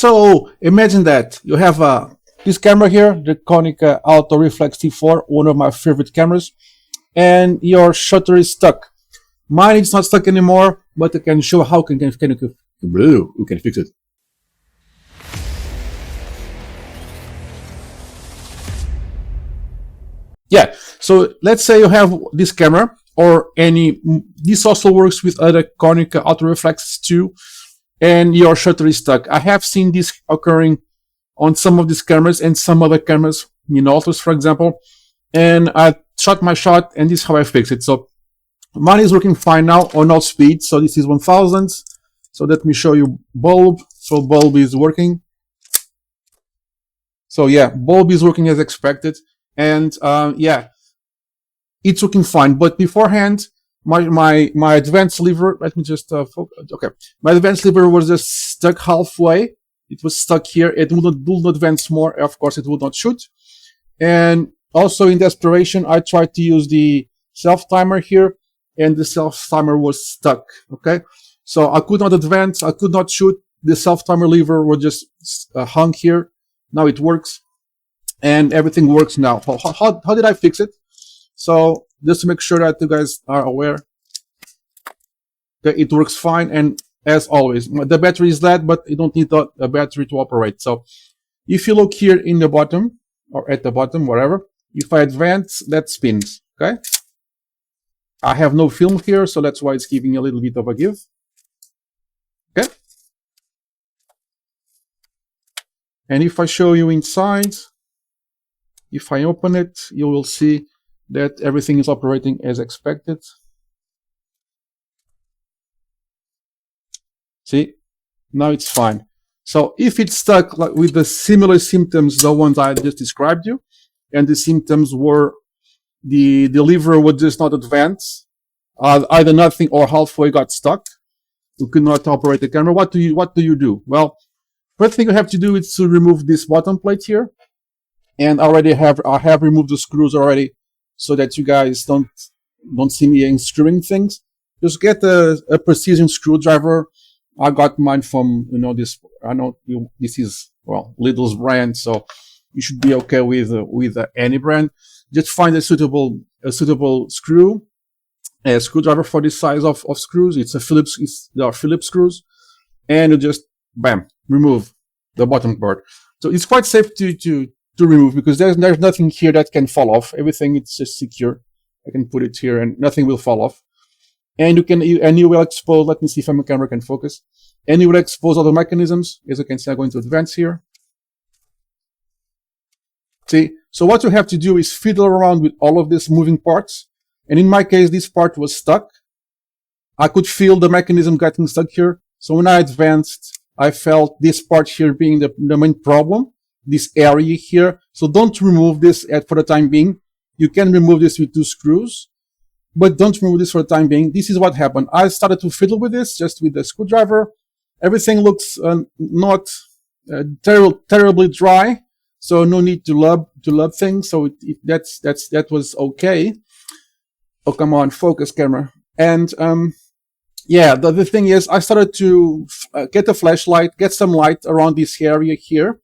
So imagine that you have this camera here, the Konica AutoreflexT4, one of my favorite cameras, and your shutter is stuck. Mine is not stuck anymore, but I can show how we can fix it. Yeah, so let's say you have this camera or any, this also works with other Konica AutoreflexT4, and your shutter is stuck. I have seen this occurring on some of these cameras and some other cameras, in Autos, for example, and I shot my shot, and this is how I fix it. So mine is working fine now on all speed, so this is 1000. So let me show you bulb. So bulb is working. So yeah, bulb is working as expected, and yeah, it's working fine. But beforehand, my advanced lever, let me just focus. Okay, my advanced lever was just stuck halfway. It was stuck here. It would not advance more. Of course, it would not shoot. And also in desperation, I tried to use the self timer here, and the self timer was stuck. Okay, so I could not advance. I could not shoot. The self timer lever was just hung here. Now it works, and everything works now. How did I fix it? So just to make sure that you guys are aware that it works fine, and as always, the battery is dead, but you don't need a battery to operate. So if you look here in the bottom, or at the bottom, whatever, if I advance, that spins. Okay, I have no film here, so that's why it's giving a little bit of a give. Okay, and if I show you inside, if I open it, you will see that everything is operating as expected. See, now it's fine. So if it's stuck like with the similar symptoms, the ones I just described you, and the symptoms were the lever would just not advance, either nothing or halfway got stuck, you could not operate the camera. What do you do? Well, first thing you have to do is to remove this bottom plate here, and I have removed the screws already, so that you guys don't see me unscrewing things. Just get a precision screwdriver. I got mine from, this. I know this is, well, Lidl's brand, so you should be okay with any brand. Just find a suitable screwdriver for this size of screws. It's a Phillips. They are Phillips screws, and you just bam, remove the bottom part. So it's quite safe to remove, because there's nothing here that can fall off. Everything is just secure. I can put it here and nothing will fall off. And you will expose, let me see if my camera can focus. And you will expose other mechanisms. As you can see, I'm going to advance here. See, so what you have to do is fiddle around with all of these moving parts. And in my case, this part was stuck. I could feel the mechanism getting stuck here. So when I advanced, I felt this part here being the main problem. This area here. So don't remove this for the time being. You can remove this with 2 screws, but don't remove this for the time being. This is what happened. I started to fiddle with this just with the screwdriver. Everything looks not terribly dry, so no need to lub things. So that was okay. Oh, come on, focus, camera. And yeah, the thing is, I started to get a flashlight, get some light around this area here.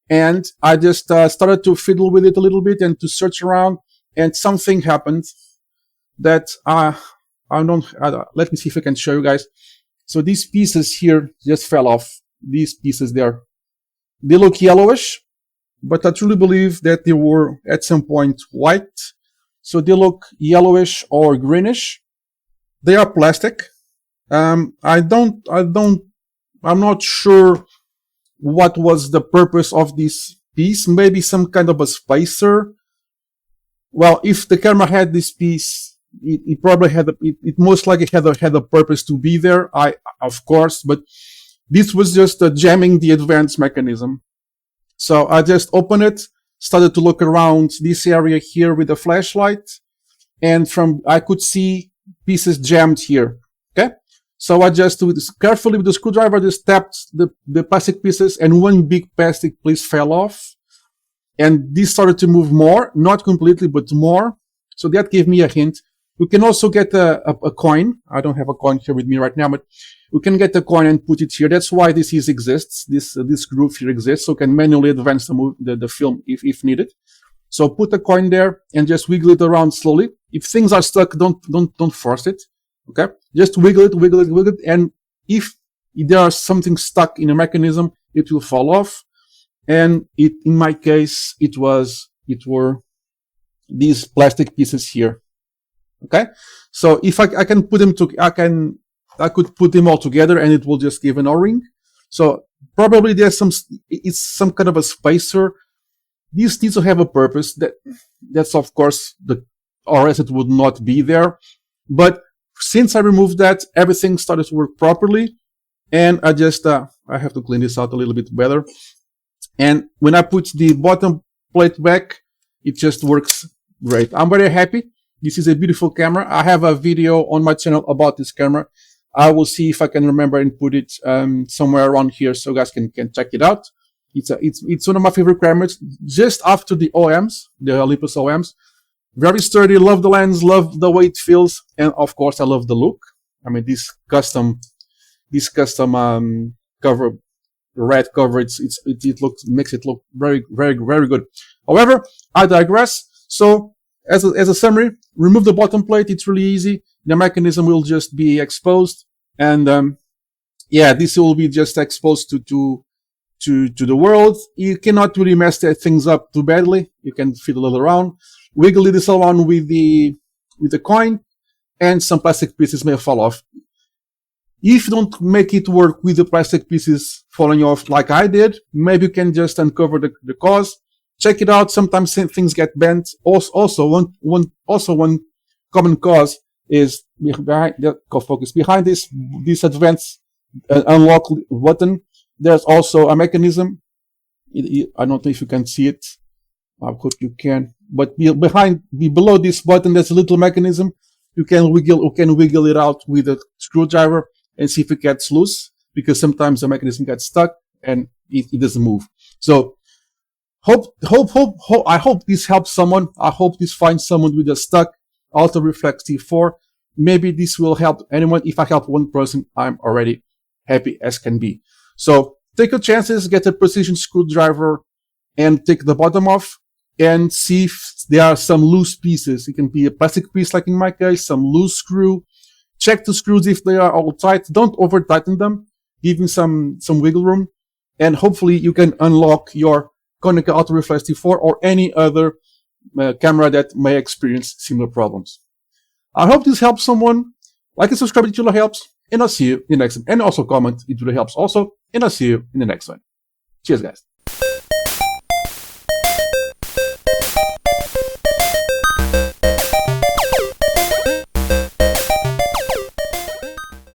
And I just started to fiddle with it a little bit and to search around, and something happened that let me see if I can show you guys. So these pieces here just fell off. These pieces there, they look yellowish, but I truly believe that they were at some point white. So they look yellowish or greenish. They are plastic. I'm not sure what was the purpose of this piece. Maybe some kind of a spacer. Well, if the camera had this piece, it probably had it most likely had a purpose to be there. Of course, but this was just jamming the advance mechanism. So I just opened it, started to look around this area here with a flashlight, and I could see pieces jammed here. Okay. So I just carefully with the screwdriver just tapped the plastic pieces, and one big plastic piece fell off. And this started to move more, not completely, but more. So that gave me a hint. You can also get a coin. I don't have a coin here with me right now, but we can get the coin and put it here. That's why this exists. This groove here exists, so we can manually advance the film if needed. So put the coin there and just wiggle it around slowly. If things are stuck, don't force it. Okay, just wiggle it, and if there is something stuck in a mechanism, it will fall off. And in my case, it were these plastic pieces here. Okay, so if I can put them to, I could put them all together, and it will just give an O-ring. So probably there's it's some kind of a spacer. These needs to have a purpose. That's of course or else it would not be there. But since I removed that, everything started to work properly, and I just I have to clean this out a little bit better. And when I put the bottom plate back, it just works great. I'm very happy. This is a beautiful camera. I have a video on my channel about this camera. I will see if I can remember and put it somewhere around here so you guys can check it out. It's one of my favorite cameras, just after the OMs, the Olympus OMs. Very sturdy. Love the lens. Love the way it feels, and of course, I love the look. I mean, this custom cover, red cover. Makes it look very good. However, I digress. So as a summary, remove the bottom plate. It's really easy. The mechanism will just be exposed, and yeah, this will be just exposed to the world. You cannot really mess things up too badly. You can fiddle it around, wiggle this around with the coin, and some plastic pieces may fall off. If you don't make it work with the plastic pieces falling off like I did, maybe you can just uncover the cause. Check it out. Sometimes things get bent. Also, one common cause is behind this advanced unlock button. There's also a mechanism. I don't know if you can see it. I hope you can. But below this button, there's a little mechanism. You can wiggle it out with a screwdriver and see if it gets loose, because sometimes the mechanism gets stuck and it doesn't move. So I hope this helps someone. I hope this finds someone with a stuck AutoreflexT4. Maybe this will help anyone. If I help one person, I'm already happy as can be. So take your chances, get a precision screwdriver and take the bottom off and see if there are some loose pieces. It can be a plastic piece like in my case, some loose screw. Check the screws if they are all tight. Don't over tighten them. Give them some wiggle room, and hopefully you can unlock your Konica AutoreflexT4 or any other camera that may experience similar problems. I hope this helps someone. Like and subscribe, it really helps. And I'll see you in the next one. And also comment, it really helps also. And I'll see you in the next one. Cheers, guys.